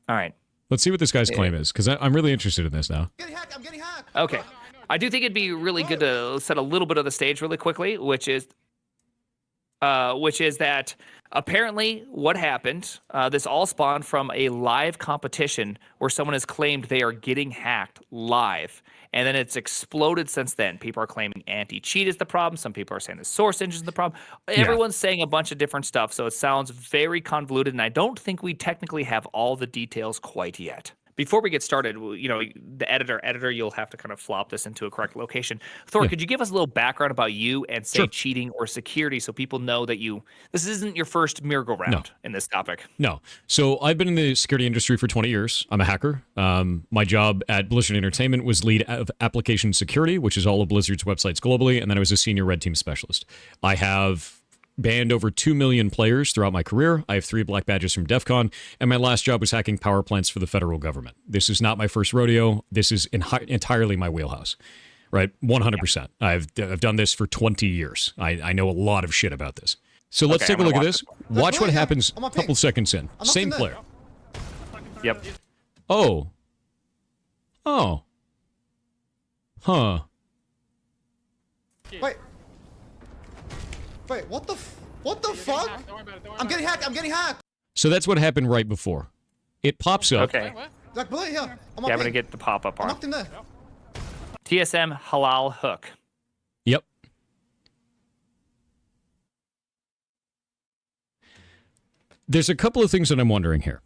All right. Let's see what this guy's claim is, because I'm really interested in this now. I'm getting hacked. Okay. I do think it'd be really good to set a little bit of the stage really quickly, which is that apparently what happened, this all spawned from a live competition where someone has claimed they are getting hacked live. And then it's exploded since then. People are claiming anti-cheat is the problem. Some people are saying the source engine is the problem. Everyone's saying a bunch of different stuff. So it sounds very convoluted. And I don't think we technically have all the details quite yet. Before we get started, the editor, you'll have to kind of flop this into a correct location. Thor, could you give us a little background about you and say cheating or security so people know that this isn't your first merry-go-round in this topic? No. So I've been in the security industry for 20 years. I'm a hacker. My job at Blizzard Entertainment was lead of application security, which is all of Blizzard's websites globally, and then I was a senior red team specialist. I have banned over 2 million players throughout my career. I have 3 black badges from DEF CON, and my last job was hacking power plants for the federal government. This is not my first rodeo. This is entirely my wheelhouse, right? 100%. I've done this for 20 years. I know a lot of shit about this. So let's take a look at this. Watch what happens a couple seconds in. Same player. Yep. Oh. Oh. Huh. Wait, what the fuck? I'm getting hacked. So that's what happened right before. It pops up. Okay. Like, bullet here. I'm going to get the pop-up on. I'm locked in there. TSM halal hook. Yep. There's a couple of things that I'm wondering here.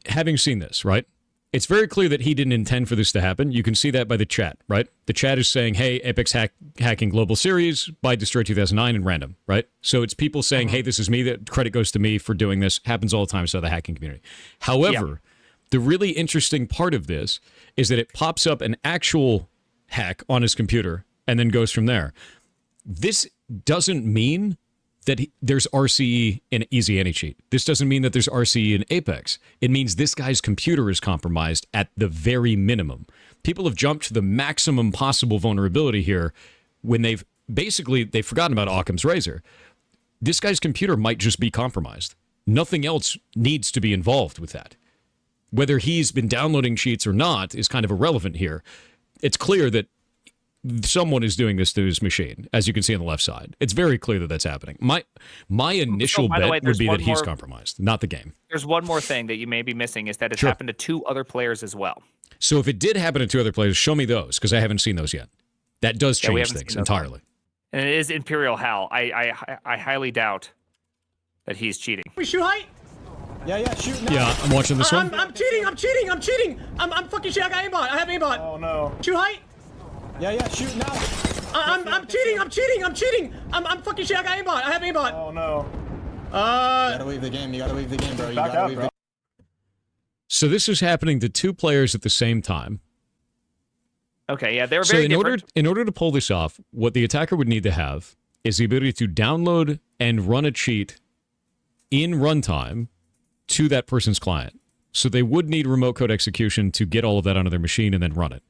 Having seen this, right? It's very clear that he didn't intend for this to happen. You can see that by the chat, right? The chat is saying, hey, Apex hacking global series by Destroy 2009 and random, right? So it's people saying, hey, this is me. That credit goes to me for doing this. Happens all the time. So the hacking community. However, the really interesting part of this is that it pops up an actual hack on his computer and then goes from there. This doesn't mean that there's RCE in Easy Anti-Cheat. This doesn't mean that there's RCE in Apex. It means this guy's computer is compromised at the very minimum. People have jumped to the maximum possible vulnerability here when they've forgotten about Occam's razor. This guy's computer might just be compromised. Nothing else needs to be involved with that. Whether he's been downloading cheats or not is kind of irrelevant here. It's clear that someone is doing this to his machine, as you can see on the left side. It's very clear that that's happening. My initial bet would be that he's compromised, not the game. There's one more thing that you may be missing, is that it's happened to 2 other players as well. So if it did happen to 2 other players, show me those, because I haven't seen those yet. That does change things entirely. And it is Imperial Hal. I highly doubt that he's cheating. We shoot height? Yeah, shoot now. Yeah, I'm watching this one. I'm cheating. I'm fucking shit. I got aimbot. I have aimbot. Oh no. Shoot height? Yeah, shoot now. I'm cheating. I'm fucking shit. I got aimbot. I have aimbot. Oh no. You gotta leave the game, bro. You gotta leave the game. So this is happening to 2 players at the same time. Okay, yeah, they're very different. In order to pull this off, what the attacker would need to have is the ability to download and run a cheat in runtime to that person's client. So they would need remote code execution to get all of that onto their machine and then run it,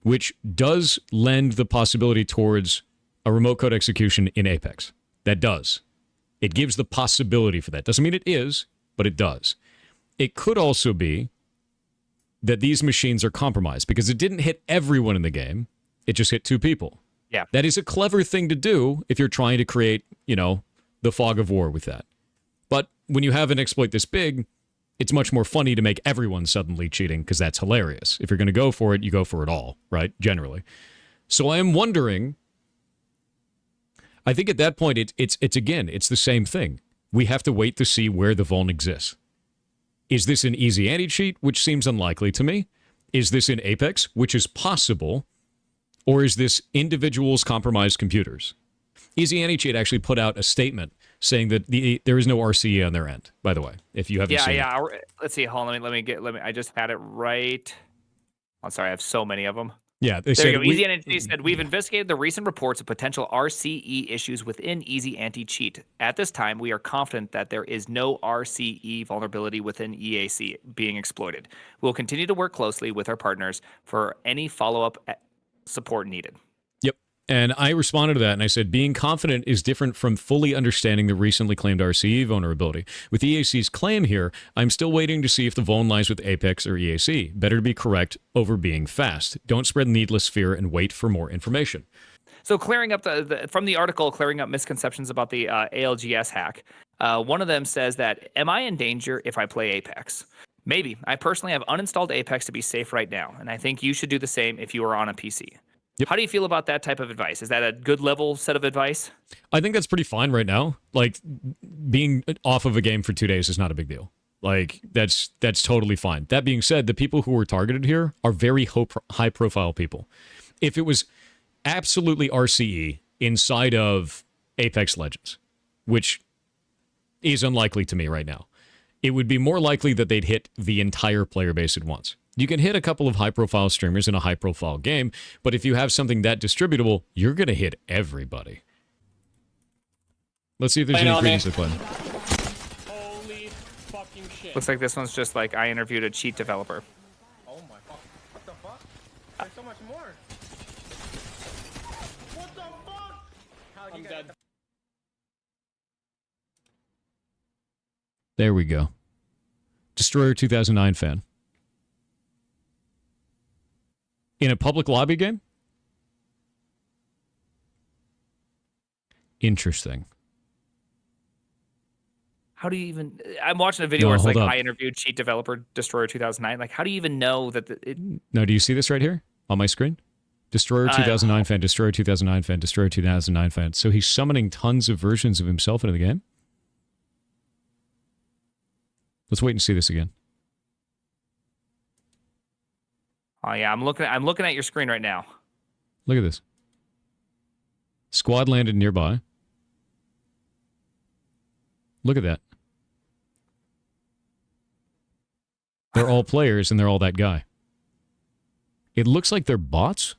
which does lend the possibility towards a remote code execution in Apex. That does. It gives the possibility for that. Doesn't mean it is, but it does. It could also be that these machines are compromised because it didn't hit everyone in the game. It just hit 2 people. Yeah. That is a clever thing to do if you're trying to create, the fog of war with that. But when you have an exploit this big, it's much more funny to make everyone suddenly cheating because that's hilarious. If you're going to go for it, you go for it all, right? Generally. So I am wondering, I think at that point, it's the same thing. We have to wait to see where the vuln exists. Is this an Easy Anti-Cheat, which seems unlikely to me? Is this in Apex, which is possible? Or is this individuals' compromised computers? Easy Anti-Cheat actually put out a statement saying that there is no RCE on their end, by the way, if you haven't seen it. Let's see. Hold on. Let me. I just had it right. I'm sorry. I have so many of them. Yeah, they there said. You go. Easy Anti-Cheat said, we've investigated the recent reports of potential RCE issues within Easy Anti-Cheat. At this time, we are confident that there is no RCE vulnerability within EAC being exploited. We'll continue to work closely with our partners for any follow-up support needed. Yep. And I responded to that and I said, being confident is different from fully understanding the recently claimed RCE vulnerability. With EAC's claim here, I'm still waiting to see if the vuln lies with Apex or EAC. Better to be correct over being fast. Don't spread needless fear and wait for more information. So clearing up from the article, clearing up misconceptions about the ALGS hack. One of them says that, am I in danger if I play Apex? Maybe. I personally have uninstalled Apex to be safe right now, and I think you should do the same if you are on a PC. Yep. How do you feel about that type of advice? Is that a good level set of advice? I think that's pretty fine right now. Like, being off of a game for 2 days is not a big deal. Like, that's totally fine. That being said, the people who were targeted here are very high-profile people. If it was absolutely RCE inside of Apex Legends, which is unlikely to me right now, it would be more likely that they'd hit the entire player base at once. You can hit a couple of high-profile streamers in a high-profile game, but if you have something that distributable, you're going to hit everybody. Let's see if there's any credence to the claim. Holy fucking shit. Looks like this one's just like, I interviewed a cheat developer. Oh my fuck. What the fuck? There's so much more. What the fuck? I'm dead. There we go. Destroyer 2009 fan. In a public lobby game? Interesting. How do you even... I'm watching a video No, where it's like, hold up. I interviewed cheat developer Destroyer 2009. Like, how do you even know that it... No, do you see this right here on my screen? Destroyer 2009 fan, Destroyer 2009 fan, Destroyer 2009 fan. So he's summoning tons of versions of himself into the game? Let's wait and see this again. Oh yeah, I'm looking at your screen right now. Look at this. Squad landed nearby. Look at that. They're all players and they're all that guy. It looks like they're bots.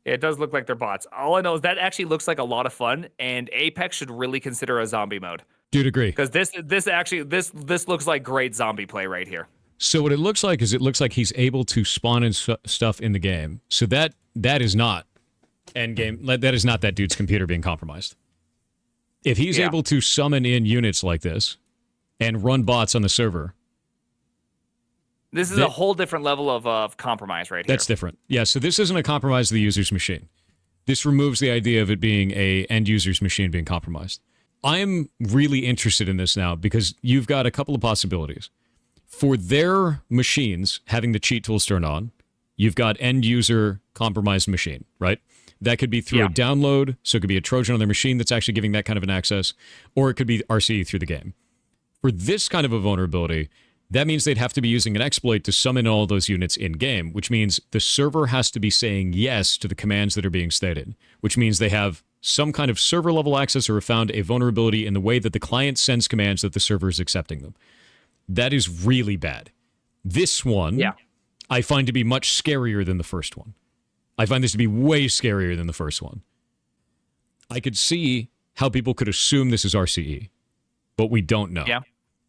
It does look like they're bots. All I know is that actually looks like a lot of fun, and Apex should really consider a zombie mode. Dude, agree. Because this looks like great zombie play right here. So what it looks like is it looks like he's able to spawn in stuff in the game. So that is not end game. That is not that dude's computer being compromised. If he's able to summon in units like this and run bots on the server, this is a whole different level of compromise right here. that's different. Yeah. So this isn't a compromise of the user's machine. This removes the idea of it being a end user's machine being compromised. I'm really interested in this now because you've got a couple of possibilities. For their machines having the cheat tools turned on, you've got end user compromised machine, right? That could be through a download, so it could be a Trojan on their machine that's actually giving that kind of an access, or it could be RCE through the game. For this kind of a vulnerability, that means they'd have to be using an exploit to summon all those units in-game, which means the server has to be saying yes to the commands that are being stated, which means they have some kind of server-level access or have found a vulnerability in the way that the client sends commands that the server is accepting them. That is really bad. This one, I find to be much scarier than the first one. I find this to be way scarier than the first one. I could see how people could assume this is RCE, but we don't know. Yeah.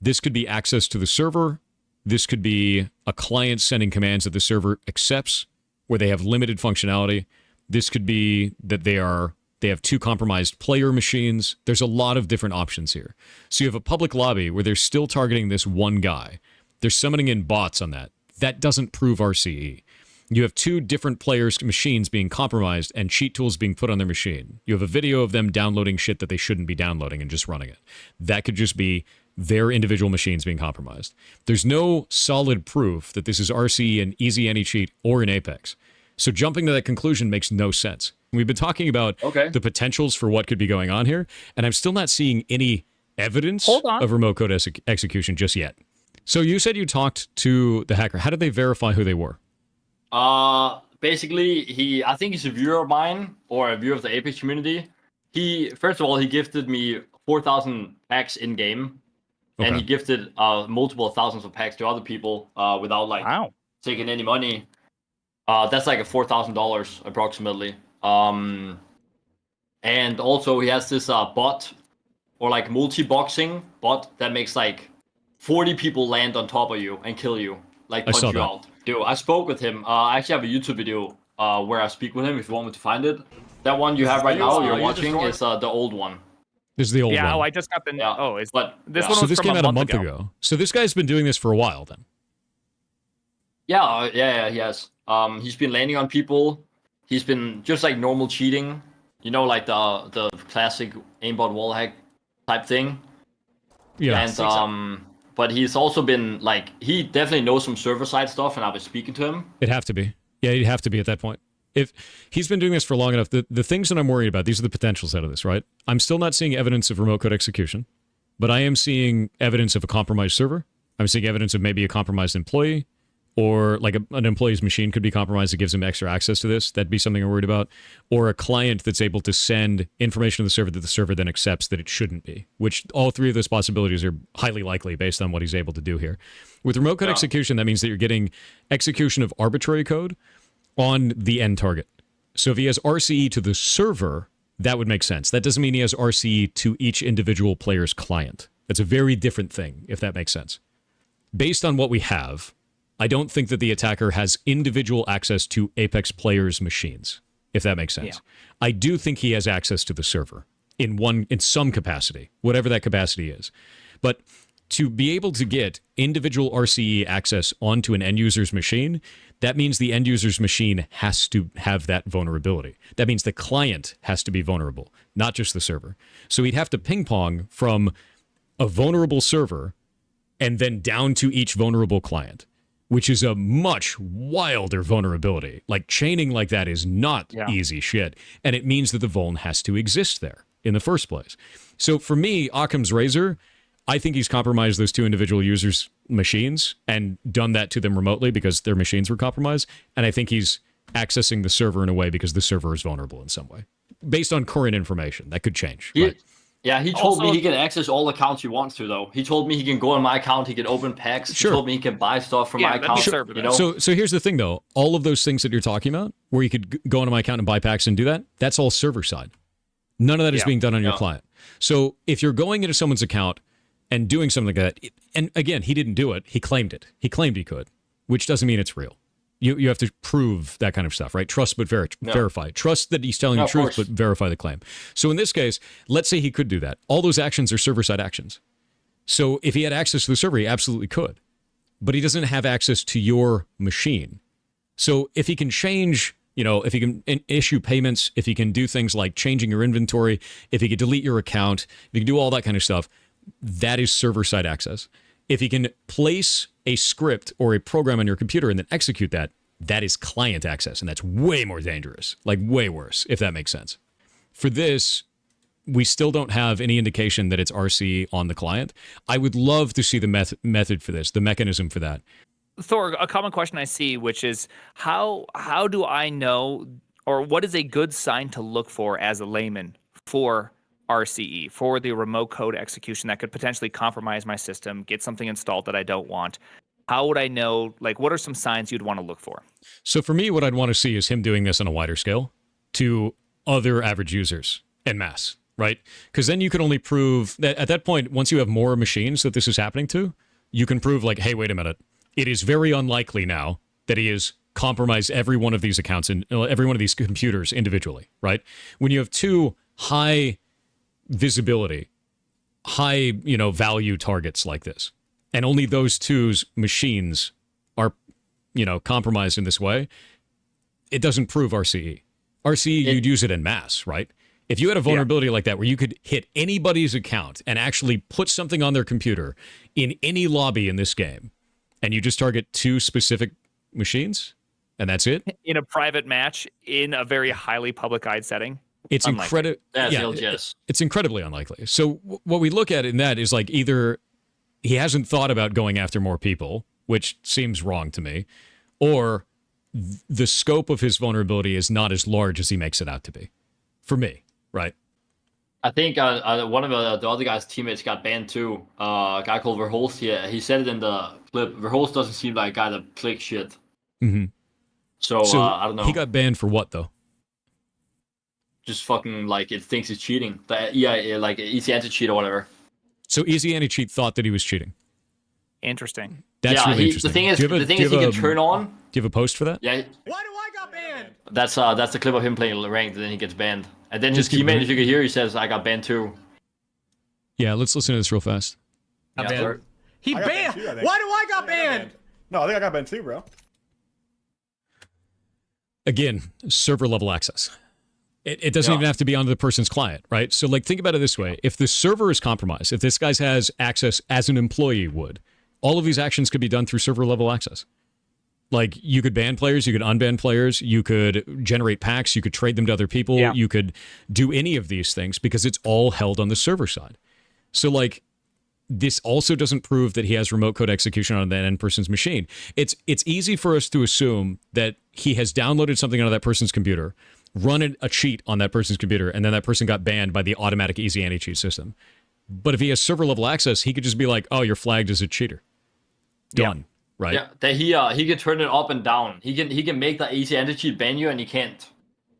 This could be access to the server. This could be a client sending commands that the server accepts, where they have limited functionality. This could be that they have two compromised player machines. There's a lot of different options here. So you have a public lobby where they're still targeting this one guy. They're summoning in bots on that. That doesn't prove RCE. You have two different players' machines being compromised and cheat tools being put on their machine. You have a video of them downloading shit that they shouldn't be downloading and just running it. That could just be their individual machines being compromised. There's no solid proof that this is RCE in Easy Any Cheat or in Apex. So jumping to that conclusion makes no sense. We've been talking about the potentials for what could be going on here, and I'm still not seeing any evidence of remote code execution just yet. So you said you talked to the hacker. How did they verify who they were? Basically, I think he's a viewer of mine or a viewer of the Apex community. First of all, he gifted me 4,000 packs in game, and he gifted multiple thousands of packs to other people without taking any money. That's like a $4,000 approximately. And also he has this bot or like multi-boxing bot that makes like 40 people land on top of you and kill you, like punch you out. Dude, I spoke with him. I actually have a YouTube video where I speak with him. If you want me to find it, that one you have right now, you're watching, is the old one. This is the old one. Yeah, I just got the. Yeah. Oh, but this yeah. one So was this from came out a a month month ago. So this guy's been doing this for a while then. Yeah, he has. He's been landing on people. He's been just like normal cheating, you know, like the classic aimbot wall hack type thing. Yeah. And but he's also been like, he definitely knows some server side stuff, and I've been speaking to him. It'd have to be. Yeah, he'd have to be at that point. If he's been doing this for long enough, the things that I'm worried about, these are the potentials out of this, right? I'm still not seeing evidence of remote code execution, but I am seeing evidence of a compromised server. I'm seeing evidence of maybe a compromised employee, or like an employee's machine could be compromised that gives him extra access to this. That'd be something I'm worried about. Or a client that's able to send information to the server that the server then accepts that it shouldn't be, which all three of those possibilities are highly likely based on what he's able to do here. With remote code execution, that means that you're getting execution of arbitrary code on the end target. So if he has RCE to the server, that would make sense. That doesn't mean he has RCE to each individual player's client. That's a very different thing, if that makes sense. Based on what we have, I don't think that the attacker has individual access to Apex players' machines, if that makes sense. Yeah. I do think he has access to the server in some capacity, whatever that capacity is. But to be able to get individual RCE access onto an end user's machine, that means the end user's machine has to have that vulnerability. That means the client has to be vulnerable, not just the server. So he'd have to ping pong from a vulnerable server and then down to each vulnerable client, which is a much wilder vulnerability. Like, chaining like that is not easy shit. And it means that the vuln has to exist there in the first place. So for me, Occam's razor, I think he's compromised those two individual users' machines and done that to them remotely because their machines were compromised. And I think he's accessing the server in a way because the server is vulnerable in some way. Based on current information, that could change. Right? Yeah, he told me he can access all accounts he wants to, though. He told me he can go on my account, he can open packs. Sure. He told me he can buy stuff from my account. You know? So here's the thing, though. All of those things that you're talking about, where you could go onto my account and buy packs and do that, that's all server side. None of that is being done on your client. So if you're going into someone's account and doing something like that, and again, he didn't do it. He claimed it. He claimed he could, which doesn't mean it's real. You have to prove that kind of stuff, right? Trust but verify. Trust that he's telling the truth, but verify the claim. So in this case, let's say he could do that. All those actions are server-side actions. So if he had access to the server, he absolutely could. But he doesn't have access to your machine. So if he can change, if he can issue payments, if he can do things like changing your inventory, if he can delete your account, if he can do all that kind of stuff, that is server-side access. If he can place a script or a program on your computer and then execute that, that is client access, and that's way more dangerous, like way worse, if that makes sense. For this, we still don't have any indication that it's RC on the client. I would love to see the method for this, the mechanism for that. Thor, a common question I see, which is how do I know, or what is a good sign to look for as a layman for RCE, for the remote code execution that could potentially compromise my system, get something installed that I don't want? How would I know, like, what are some signs you'd want to look for? So for me, what I'd want to see is him doing this on a wider scale to other average users en masse, right? Because then you can only prove that at that point, once you have more machines that this is happening to, you can prove like, hey, wait a minute. It is very unlikely now that he has compromised every one of these accounts and every one of these computers individually, right? When you have two high visibility, high, value targets like this, and only those two's machines are, compromised in this way, it doesn't prove RCE. RCE, you'd use it en masse, right? If you had a vulnerability like that where you could hit anybody's account and actually put something on their computer in any lobby in this game, and you just target two specific machines, and that's it? In a private match, in a very highly public-eyed setting? It's incredible. It's incredibly unlikely. So what we look at in that is like either he hasn't thought about going after more people, which seems wrong to me, or the scope of his vulnerability is not as large as he makes it out to be. For me, right? I think one of the other guy's teammates got banned too. A guy called Verholst. He said it in the clip. Verholst doesn't seem like a guy that clicks shit. Mm-hmm. So I don't know. He got banned for what though? Just fucking like it thinks it's cheating. Like easy anti-cheat or whatever. So Easy Anti-Cheat thought that he was cheating. Interesting. That's really interesting. The thing is, he can turn on. Do you have a post for that? Yeah. Why do I got banned? That's the clip of him playing ranked, and then he gets banned. And then his Just keep teammate, if you could hear, he says, "I got banned too." Yeah, let's listen to this real fast. Yeah, banned. Thor. He I got banned. banned too, I think. Why do I got banned? No, I think I got banned too, bro. Again, server level access. It doesn't even have to be onto the person's client, right? So, like, think about it this way. If the server is compromised, if this guy has access as an employee would, all of these actions could be done through server level access. Like, you could ban players, you could unban players, you could generate packs, you could trade them to other people, you could do any of these things because it's all held on the server side. So, like, this also doesn't prove that he has remote code execution on that end person's machine. It's easy for us to assume that he has downloaded something onto that person's computer, run a cheat on that person's computer, and then that person got banned by the automatic easy anti-cheat system. But if he has server level access, he could just be like, "Oh, you're flagged as a cheater." Done. Right? Yeah, that he can turn it up and down. He can make the easy anti-cheat ban you, and he can't.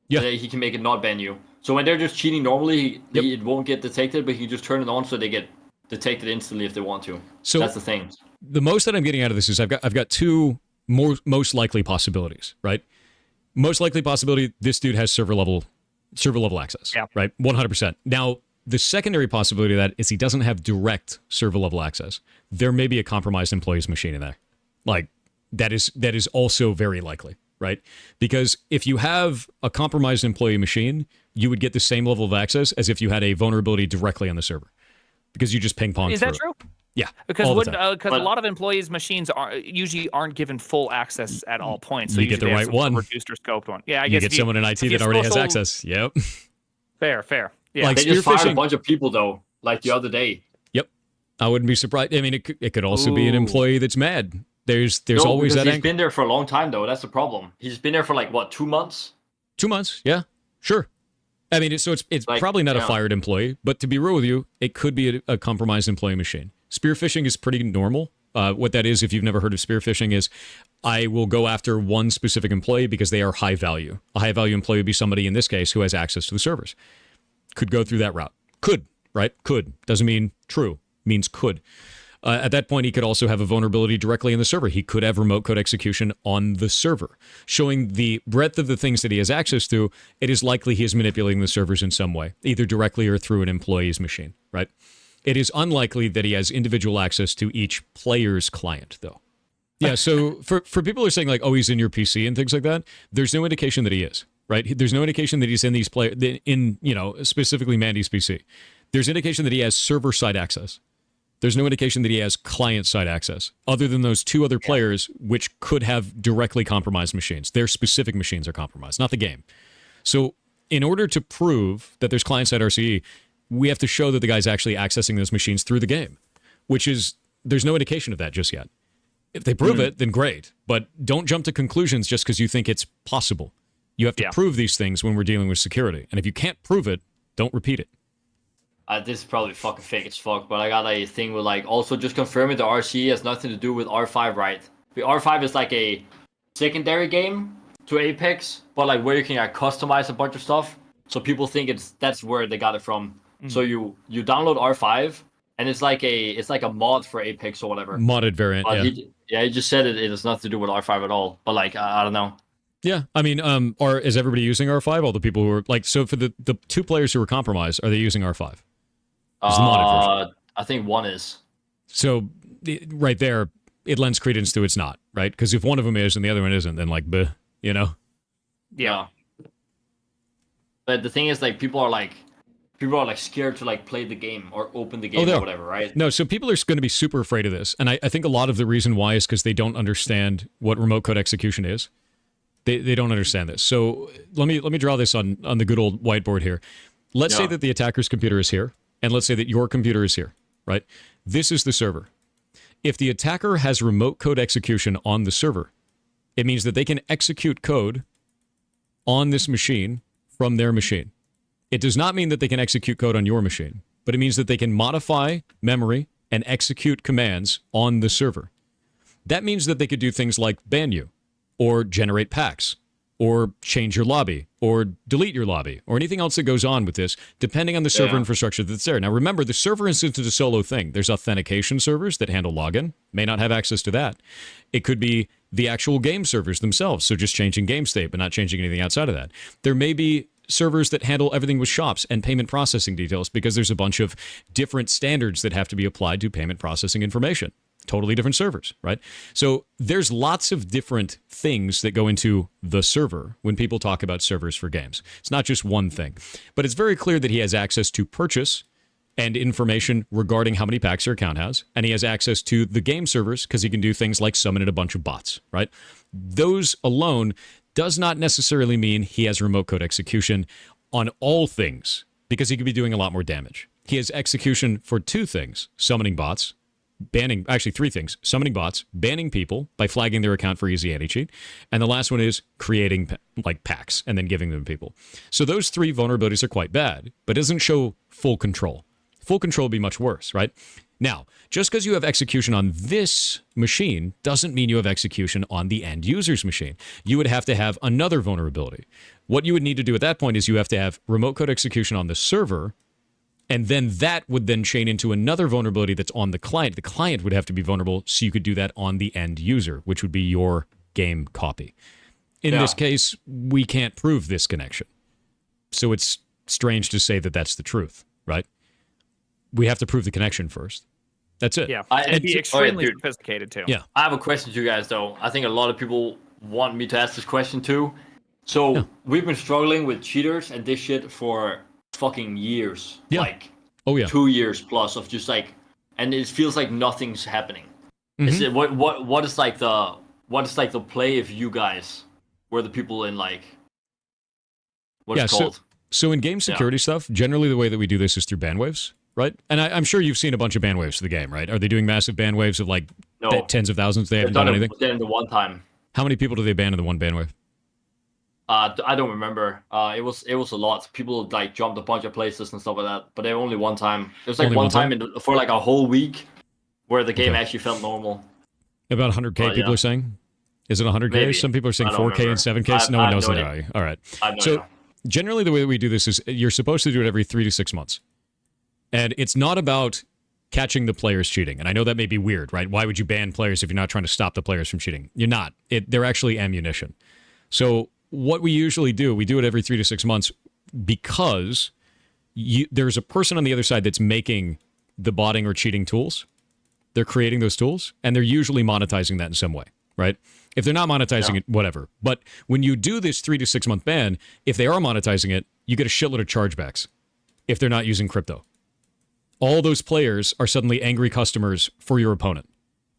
Yeah. He can make it not ban you. So when they're just cheating normally, it won't get detected, but he can just turn it on so they get detected instantly if they want to. So that's the thing. The most that I'm getting out of this is I've got two most likely possibilities, right? Most likely possibility, this dude has server level access, right? 100%. Now, the secondary possibility of that is he doesn't have direct server level access. There may be a compromised employee's machine in there. Like, that is also very likely, right? Because if you have a compromised employee machine, you would get the same level of access as if you had a vulnerability directly on the server. Because you just ping pong. Is that true? Yeah, because a lot of employees' machines usually aren't given full access at all points. So you get the right one, reduced or scoped one. Yeah, I you guess get someone in IT that already has access. Yep. Fair. Yeah, like they just fired a bunch of people though, like the other day. Yep, I wouldn't be surprised. I mean, it could also be an employee that's mad. There's always that. He's been there for a long time though. That's the problem. He's been there for like what, 2 months? 2 months, yeah, sure. I mean, it's like, probably not a fired employee, but to be real with you, it could be a compromised employee machine. Spear phishing is pretty normal. What that is, if you've never heard of spear phishing, is I will go after one specific employee because they are high value. A high value employee would be somebody in this case who has access to the servers. Could go through that route. Could, right? Could. Doesn't mean true. Means could. At that point, he could also have a vulnerability directly in the server. He could have remote code execution on the server. Showing the breadth of the things that he has access to, it is likely he is manipulating the servers in some way, either directly or through an employee's machine, right? It is unlikely that he has individual access to each player's client, though. Yeah, so for people who are saying, like, oh, he's in your PC and things like that, there's no indication that he is, right? There's no indication that he's in these specifically Mandy's PC. There's indication that he has server-side access. There's no indication that he has client-side access, other than those two other players, which could have directly compromised machines. Their specific machines are compromised, not the game. So in order to prove that there's client-side RCE, we have to show that the guy's actually accessing those machines through the game, which is, there's no indication of that just yet. If they prove it, then great. But don't jump to conclusions just because you think it's possible. You have to prove these things when we're dealing with security. And if you can't prove it, don't repeat it. This is probably fucking fake as fuck, but I got a thing with like also just confirming the RC has nothing to do with R5, right? The R5 is like a secondary game to Apex, but like where you can like customize a bunch of stuff. So people think that's where they got it from. So you download R5 and it's like a mod for Apex or whatever. Modded variant. But he just said it has nothing to do with R5 at all. But like I don't know. Yeah, I mean, is everybody using R5? All the people who are like, so for the two players who were compromised, are they using R5? I think one is. So right there, it lends credence to it's not, right? Because if one of them is and the other one isn't, then like, bleh, you know? Yeah. But the thing is, like, people are like scared to like play the game or open the game or whatever, right? No, so people are going to be super afraid of this, and I think a lot of the reason why is because they don't understand what remote code execution is. They don't understand this. So let me draw this on the good old whiteboard here. Let's say that the attacker's computer is here. And let's say that your computer is here, right? This is the server. If the attacker has remote code execution on the server, it means that they can execute code on this machine from their machine. It does not mean that they can execute code on your machine, but it means that they can modify memory and execute commands on the server. That means that they could do things like ban you, or generate packs, or change your lobby, or delete your lobby, or anything else that goes on with this, depending on the server infrastructure that's there. Now, remember, the server instance is a solo thing. There's authentication servers that handle login, may not have access to that. It could be the actual game servers themselves, so just changing game state, but not changing anything outside of that. There may be servers that handle everything with shops and payment processing details because there's a bunch of different standards that have to be applied to payment processing information. Totally different servers, right? So there's lots of different things that go into the server when people talk about servers for games. It's not just one thing. But it's very clear that he has access to purchase and information regarding how many packs your account has. And he has access to the game servers because he can do things like summon in a bunch of bots, right? Those alone does not necessarily mean he has remote code execution on all things because he could be doing a lot more damage. He has execution for two things: summoning bots, banning, actually three things: summoning bots, banning people by flagging their account for easy anti-cheat, and the last one is creating like packs and then giving them to people. So those three vulnerabilities are quite bad, but doesn't show full control. Full control would be much worse, right? Now, just because you have execution on this machine doesn't mean you have execution on the end user's machine. You would have to have another vulnerability. What you would need to do at that point is you have to have remote code execution on the server, and then that would then chain into another vulnerability that's on the client. The client would have to be vulnerable so you could do that on the end user, which would be your game copy. In this case, we can't prove this connection. So it's strange to say that that's the truth, right? We have to prove the connection first. That's it. Yeah, it'd be extremely sophisticated too. Yeah. I have a question to you guys, though. I think a lot of people want me to ask this question too. So we've been struggling with cheaters and this shit for fucking years. Yeah. Like 2 years plus of just like, and it feels like nothing's happening. Is it what is like the play if you guys were the people in like what's it called? So in game security stuff, generally the way that we do this is through ban waves, right? And I'm sure you've seen a bunch of ban waves for the game, right? Are they doing massive ban waves of like tens of thousands? They haven't done anything? Then the one time. How many people do they ban in the one ban wave? I don't remember. It was a lot. People like jumped a bunch of places and stuff like that. But they only one time. It was like Only one one time? for like a whole week, where the game actually felt normal. About 100K people are saying? Is it 100K? Maybe. Some people are saying I don't 4K and remember. 7K. No I one have knows no that. idea. All right. I have no So idea. generally the way that we do this is you're supposed to do it every 3 to 6 months. And it's not about catching the players cheating. And I know that may be weird, right? Why would you ban players if you're not trying to stop the players from cheating? You're not. They're actually ammunition. So what we usually do, we do it every 3 to 6 months because there's a person on the other side that's making the botting or cheating tools. They're creating those tools, and they're usually monetizing that in some way, right? If they're not monetizing it, whatever. But when you do this 3 to 6 month ban, if they are monetizing it, you get a shitload of chargebacks if they're not using crypto. All those players are suddenly angry customers for your opponent.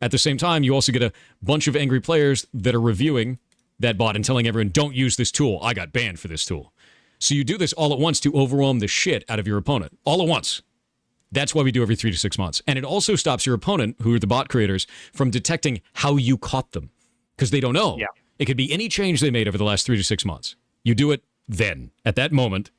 At the same time, you also get a bunch of angry players that are reviewing that bot and telling everyone, don't use this tool. I got banned for this tool. So you do this all at once to overwhelm the shit out of your opponent. All at once. That's why we do every 3 to 6 months. And it also stops your opponent, who are the bot creators, from detecting how you caught them. Because they don't know. Yeah. It could be any change they made over the last 3 to 6 months. You do it then, at that moment,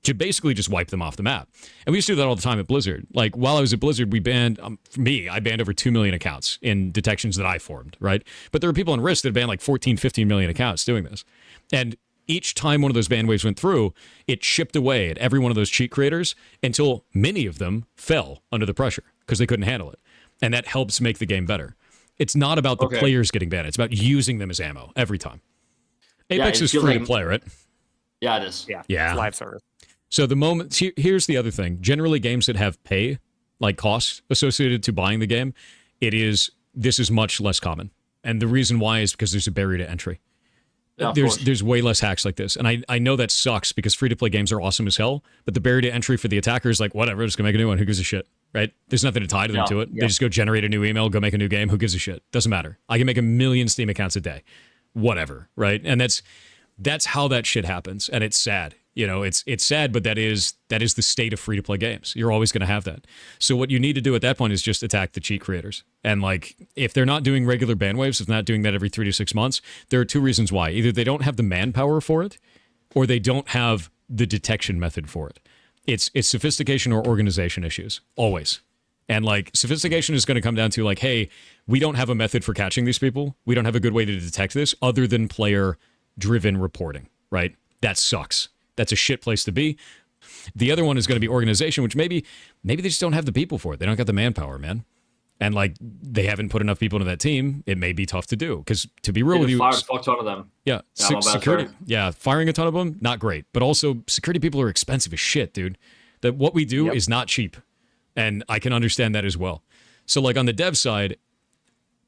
to basically just wipe them off the map. And we used to do that all the time at Blizzard. Like, while I was at Blizzard, we banned, I banned over 2 million accounts in detections that I formed, right? But there were people on Risk that banned like 14, 15 million accounts doing this. And each time one of those ban waves went through, it chipped away at every one of those cheat creators until many of them fell under the pressure because they couldn't handle it. And that helps make the game better. It's not about the players getting banned. It's about using them as ammo every time. Apex is free to play, right? Yeah, it is. Yeah. It's live service. So the moment, here's the other thing. Generally, games that have pay, like costs associated to buying the game, this is much less common. And the reason why is because there's a barrier to entry. Yeah, there's way less hacks like this. And I know that sucks because free-to-play games are awesome as hell, but the barrier to entry for the attacker is like, whatever, just go make a new one. Who gives a shit, right? There's nothing to tie to them to it. They just go generate a new email, go make a new game. Who gives a shit? Doesn't matter. I can make 1 million Steam accounts a day. Whatever, right? And that's how that shit happens. And it's sad. You know, it's sad, but that is the state of free-to-play games. You're always going to have that. So what you need to do at that point is just attack the cheat creators. And like, if they're not doing regular ban waves, if they're not doing that every 3 to 6 months, there are two reasons why. Either they don't have the manpower for it, or they don't have the detection method for it. It's sophistication or organization issues, always. And like, sophistication is going to come down to like, hey, we don't have a method for catching these people. We don't have a good way to detect this other than player driven reporting, right? That sucks. That's a shit place to be. The other one is going to be organization, which maybe they just don't have the people for it. They don't got the manpower, man. And like they haven't put enough people into that team. It may be tough to do because to be real with you, fired a fuck ton of them. Yeah, security. Yeah, firing a ton of them, not great. But also, security people are expensive as shit, dude. That what we do is not cheap, and I can understand that as well. So, like on the dev side,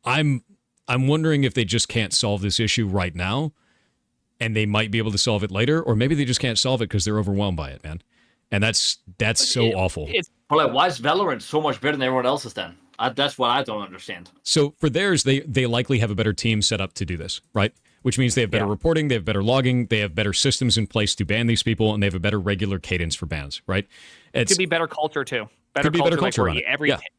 I'm wondering if they just can't solve this issue right now, and they might be able to solve it later, or maybe they just can't solve it because they're overwhelmed by it, man. And that's so awful. But like, why is Valorant so much better than everyone else's then? That's what I don't understand. So for theirs, they likely have a better team set up to do this, right? Which means they have better reporting, they have better logging, they have better systems in place to ban these people, and they have a better regular cadence for bans, right? It could be better culture too. Better culture like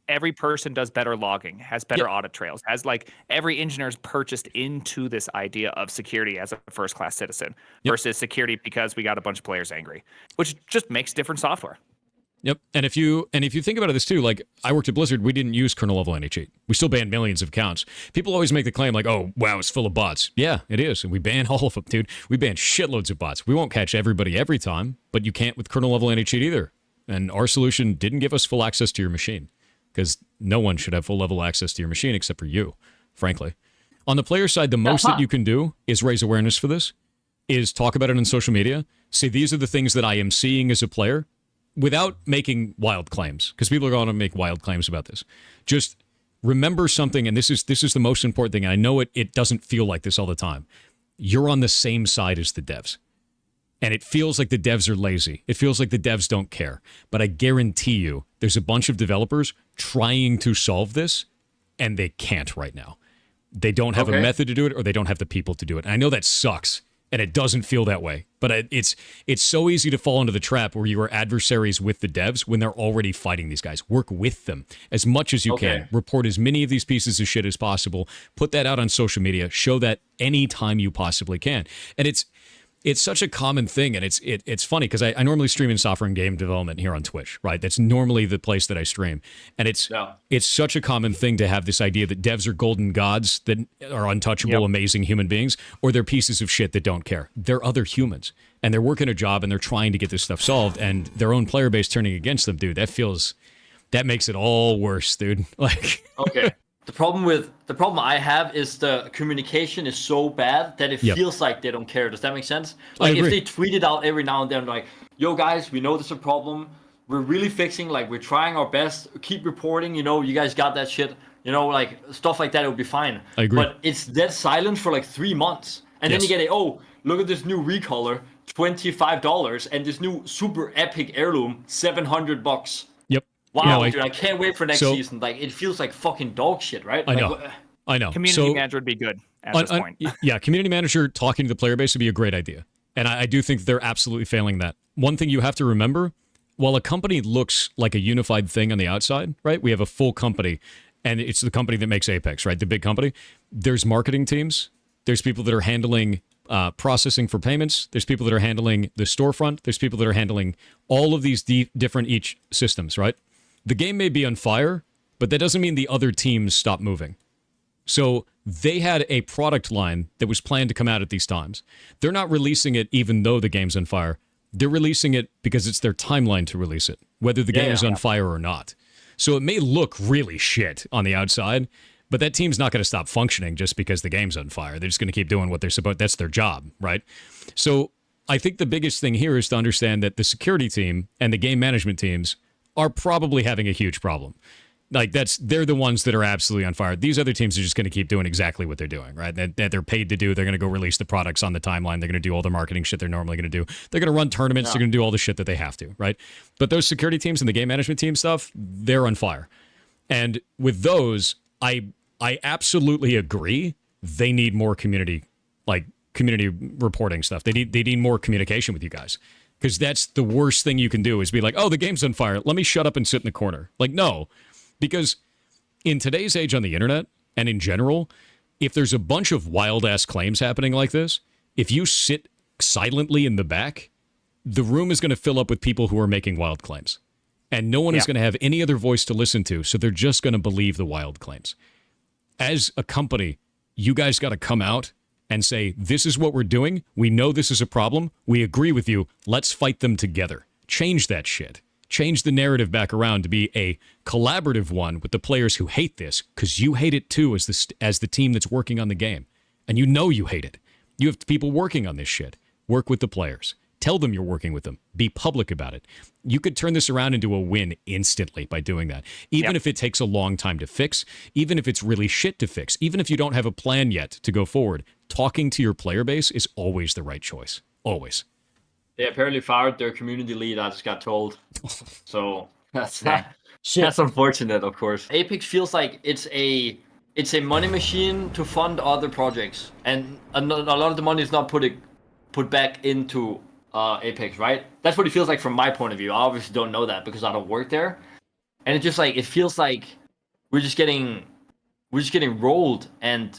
every person does better logging, has better audit trails, has like every engineer's purchased into this idea of security as a first class citizen versus security because we got a bunch of players angry, which just makes different software. Yep, and if you think about this too, like I worked at Blizzard, we didn't use kernel level anti-cheat. We still banned millions of accounts. People always make the claim like, "Oh, wow, it's full of bots." Yeah, it is, and we ban all of them, dude. We ban shitloads of bots. We won't catch everybody every time, but you can't with kernel level anti-cheat either. And our solution didn't give us full access to your machine because no one should have full level access to your machine except for you, frankly. On the player side, the most that you can do is raise awareness for this, is talk about it on social media. Say these are the things that I am seeing as a player, without making wild claims, because people are going to make wild claims about this. Just remember something, and this is the most important thing, and I know it doesn't feel like this all the time. You're on the same side as the devs. And it feels like the devs are lazy. It feels like the devs don't care. But I guarantee you, there's a bunch of developers trying to solve this, and they can't right now. They don't have a method to do it, or they don't have the people to do it. And I know that sucks. And it doesn't feel that way. But it's so easy to fall into the trap where you are adversaries with the devs when they're already fighting these guys. Work with them as much as you can. Report as many of these pieces of shit as possible. Put that out on social media. Show that anytime you possibly can. And it's such a common thing, and it's funny because I normally stream in software and game development here on Twitch, right? That's normally the place that I stream, and it's such a common thing to have this idea that devs are golden gods that are untouchable, amazing human beings, or they're pieces of shit that don't care. They're other humans, and they're working a job, and they're trying to get this stuff solved, and their own player base turning against them, dude. That makes it all worse, dude. Like, The problem I have is the communication is so bad that it feels like they don't care. Does that make sense? Like if they tweet it out every now and then, like, "Yo guys, we know there's a problem. We're really fixing. Like we're trying our best. Keep reporting. You know, you guys got that shit. You know, like stuff like that. It would be fine." I agree. But it's dead silent for like 3 months, and then you get look at this new recolor, $25, and this new super epic heirloom, $700. Wow, dude, I can't wait for next season. Like, it feels like fucking dog shit, right? I know. Community manager would be good at this point. Yeah, community manager talking to the player base would be a great idea. And I do think they're absolutely failing that. One thing you have to remember, while a company looks like a unified thing on the outside, right? We have a full company, and it's the company that makes Apex, right? The big company. There's marketing teams. There's people that are handling processing for payments. There's people that are handling the storefront. There's people that are handling all of these different each systems, right? The game may be on fire, but that doesn't mean the other teams stop moving. So they had a product line that was planned to come out at these times. They're not releasing it even though the game's on fire. They're releasing it because it's their timeline to release it, whether the game is on fire or not. So it may look really shit on the outside, but that team's not going to stop functioning just because the game's on fire. They're just going to keep doing what they're supposed. That's their job, right? So I think the biggest thing here is to understand that the security team and the game management teams are probably having a huge problem. Like they're the ones that are absolutely on fire. These other teams are just going to keep doing exactly what they're doing, right? That they're paid to do. They're going to go release the products on the timeline. They're going to do all the marketing shit they're normally going to do. They're going to run tournaments. They're going to do all the shit that they have to, right? But those security teams and the game management team stuff, they're on fire. And with those, I absolutely agree. They need more community reporting stuff. They need more communication with you guys. Because that's the worst thing you can do is be like, oh, the game's on fire. Let me shut up and sit in the corner. Like, no. Because in today's age on the internet and in general, if there's a bunch of wild-ass claims happening like this, if you sit silently in the back, the room is going to fill up with people who are making wild claims. And no one is going to have any other voice to listen to, so they're just going to believe the wild claims. As a company, you guys got to come out and say, this is what we're doing. We know this is a problem. We agree with you. Let's fight them together. Change that shit. Change the narrative back around to be a collaborative one with the players who hate this, because you hate it too as the team that's working on the game. And you know you hate it. You have people working on this shit. Work with the players. Tell them you're working with them. Be public about it. You could turn this around into a win instantly by doing that. Even if it takes a long time to fix, even if it's really shit to fix, even if you don't have a plan yet to go forward, talking to your player base is always the right choice. Always. They apparently fired their community lead, I just got told. So that's unfortunate, of course. Apex feels like it's a money machine to fund other projects. And a lot of the money is not put back into Apex, right? That's what it feels like from my point of view. I obviously don't know that because I don't work there. And it just like, it feels like we're just getting rolled, and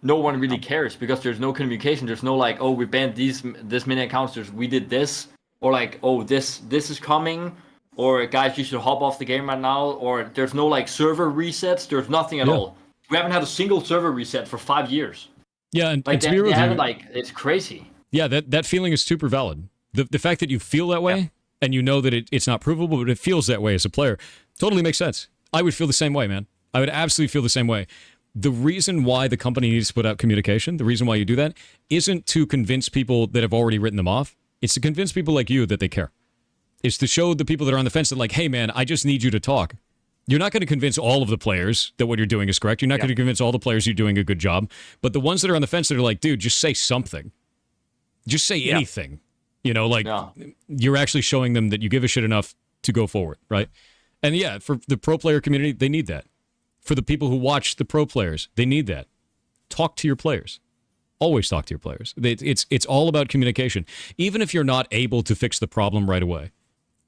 no one really cares because there's no communication. There's no like, oh, we banned this many accounts. We did this, or like, oh, this is coming, or guys, you should hop off the game right now. Or there's no like server resets. There's nothing at all. We haven't had a single server reset for 5 years. Yeah, and like to be real with you, like, it's crazy. Yeah, that feeling is super valid. The fact that you feel that way and you know that it's not provable, but it feels that way as a player, totally makes sense. I would feel the same way, man. I would absolutely feel the same way. The reason why the company needs to put out communication, the reason why you do that, isn't to convince people that have already written them off. It's to convince people like you that they care. It's to show the people that are on the fence that like, hey, man, I just need you to talk. You're not going to convince all of the players that what you're doing is correct. You're not going to convince all the players you're doing a good job. But the ones that are on the fence that are like, dude, just say something. Just say anything. You know, like you're actually showing them that you give a shit enough to go forward, right? And yeah, for the pro player community, they need that. For the people who watch the pro players, they need that. Talk to your players. Always talk to your players. It's all about communication. Even if you're not able to fix the problem right away,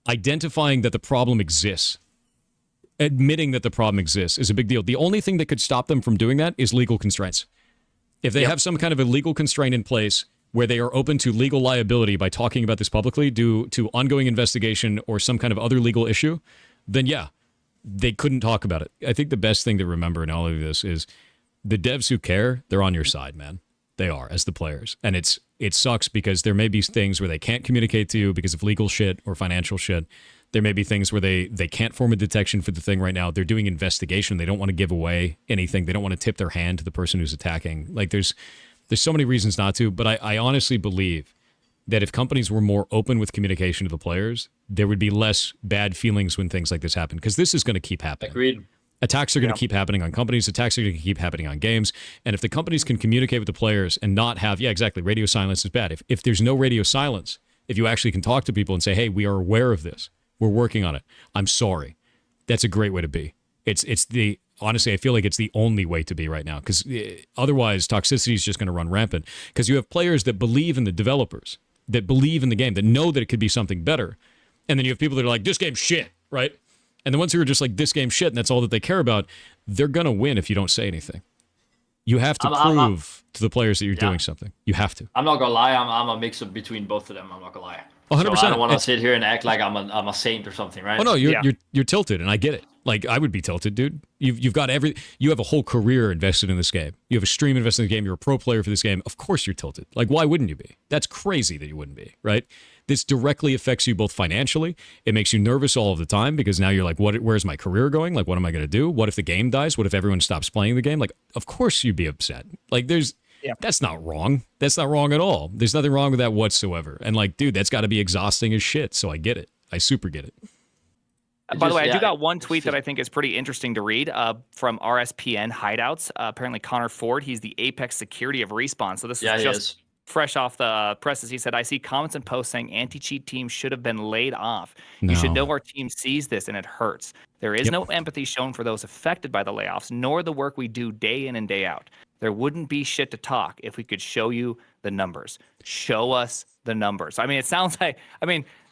identifying that the problem exists, admitting that the problem exists is a big deal. The only thing that could stop them from doing that is legal constraints. If they have some kind of a legal constraint in place where they are open to legal liability by talking about this publicly due to ongoing investigation or some kind of other legal issue, then yeah, they couldn't talk about it. I think the best thing to remember in all of this is the devs who care, they're on your side, man. They are, as the players. And it sucks because there may be things where they can't communicate to you because of legal shit or financial shit. There may be things where they can't form a detection for the thing right now. They're doing investigation. They don't want to give away anything. They don't want to tip their hand to the person who's attacking. Like there's so many reasons not to, but I honestly believe that if companies were more open with communication to the players, there would be less bad feelings when things like this happen, because this is going to keep happening. Agreed. Attacks are going to keep happening on companies. Attacks are going to keep happening on games. And if the companies can communicate with the players and not have, radio silence is bad. If there's no radio silence, if you actually can talk to people and say, hey, we are aware of this. We're working on it. I'm sorry. That's a great way to be. Honestly, I feel like it's the only way to be right now, because otherwise toxicity is just going to run rampant, because you have players that believe in the developers, that believe in the game, that know that it could be something better. And then you have people that are like, this game's shit, right? And the ones who are just like, this game's shit, and that's all that they care about, they're going to win if you don't say anything. You have to prove to the players that you're doing something. You have to. I'm not going to lie. I'm a mix up between both of them. I'm not going to lie. 100%. So I don't want to sit here and act like I'm a saint or something, right? Oh no, you're tilted, and I get it. Like I would be tilted, dude. You have a whole career invested in this game. You have a stream invested in the game. You're a pro player for this game. Of course you're tilted. Like why wouldn't you be? That's crazy that you wouldn't be, right? This directly affects you both financially. It makes you nervous all of the time because now you're like, where's my career going? Like what am I going to do? What if the game dies? What if everyone stops playing the game? Like of course you'd be upset. Like that's not wrong. That's not wrong at all. There's nothing wrong with that whatsoever. And like, dude, that's got to be exhausting as shit. So I get it. I super get it. By the way, I do got one tweet that I think is pretty interesting to read from RSPN Hideouts. Apparently, Connor Ford, he's the Apex security of Respawn. So this is just fresh off the presses. He said, I see comments and posts saying anti-cheat teams should have been laid off. No. You should know our team sees this and it hurts. There is no empathy shown for those affected by the layoffs, nor the work we do day in and day out. There wouldn't be shit to talk if we could show you the numbers. Show us the numbers. I mean, it sounds like,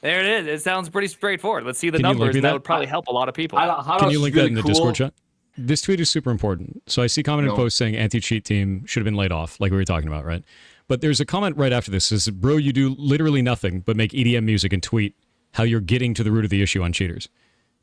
there it is. It sounds pretty straightforward. Let's see the numbers, and that would probably help a lot of people. Can you link that in the Discord chat? This tweet is super important. So I see comment and post saying anti-cheat team should have been laid off, like we were talking about, right? But there's a comment right after this that says, bro, you do literally nothing but make EDM music and tweet how you're getting to the root of the issue on cheaters.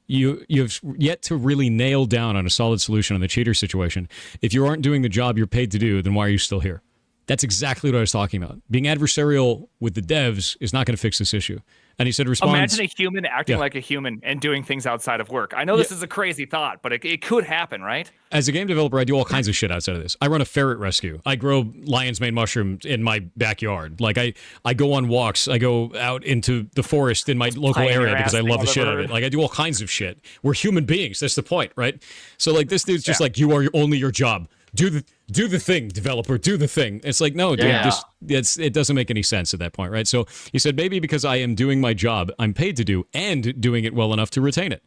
You've yet to really nail down on a solid solution on the cheater situation. If you aren't doing the job you're paid to do, then why are you still here? That's exactly what I was talking about. Being adversarial with the devs is not going to fix this issue. And he said, Imagine a human acting like a human and doing things outside of work. I know this is a crazy thought, but it could happen, right? As a game developer, I do all kinds of shit outside of this. I run a ferret rescue. I grow lion's mane mushrooms in my backyard. Like I go on walks. I go out into the forest in my local area because I love the shit out of it. Like I do all kinds of shit. We're human beings. That's the point, right? So like this dude's just like, you are only your job. Do the thing, developer. Do the thing. It's like, no, dude. It doesn't make any sense at that point, right? So he said, maybe because I am doing my job, I'm paid to do, and doing it well enough to retain it.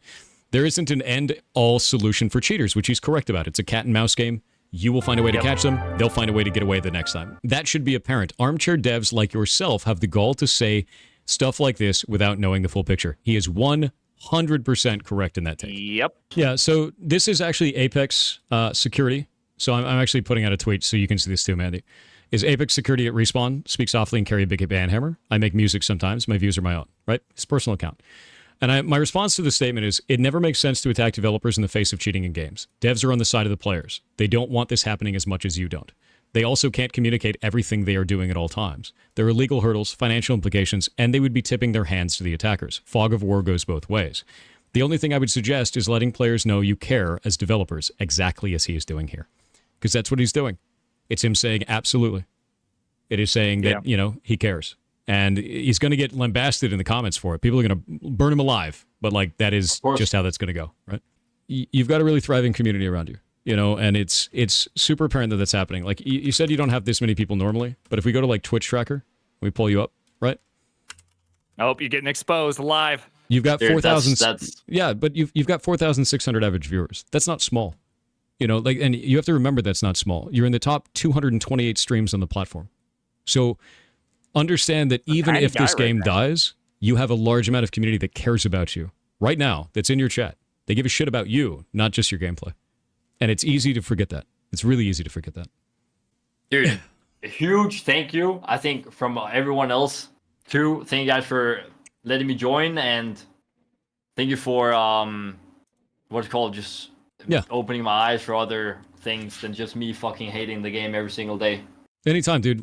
There isn't an end-all solution for cheaters, which he's correct about. It's a cat and mouse game. You will find a way to catch them. They'll find a way to get away the next time. That should be apparent. Armchair devs like yourself have the gall to say stuff like this without knowing the full picture. He is 100% correct in that take. Yep. Yeah. So this is actually Apex security. So I'm actually putting out a tweet so you can see this too, Mandy. Is Apex security at Respawn? Speak softly and carry a big band hammer. I make music sometimes. My views are my own, right? It's a personal account. And my response to the statement is, it never makes sense to attack developers in the face of cheating in games. Devs are on the side of the players. They don't want this happening as much as you don't. They also can't communicate everything they are doing at all times. There are legal hurdles, financial implications, and they would be tipping their hands to the attackers. Fog of war goes both ways. The only thing I would suggest is letting players know you care as developers, exactly as he is doing here. Because that's what he's doing. It's him saying, absolutely. It is saying that, he cares. And he's going to get lambasted in the comments for it. People are going to burn him alive. But, like, that is just how that's going to go, right? You've got a really thriving community around you, and it's super apparent that that's happening. Like, you said you don't have this many people normally, but if we go to, like, Twitch Tracker, we pull you up, right? Oh, you're getting exposed live. You've got 4,000. Yeah, but you've got 4,600 average viewers. That's not small. And you have to remember that's not small. You're in the top 228 streams on the platform. So understand that even if this game dies, you have a large amount of community that cares about you right now, that's in your chat. They give a shit about you, not just your gameplay. And it's easy to forget that. It's really easy to forget that. Dude, a huge thank you, I think, from everyone else, too. Thank you guys for letting me join, and thank you for, what's it called, just... opening my eyes for other things than just me fucking hating the game every single day. Anytime, dude.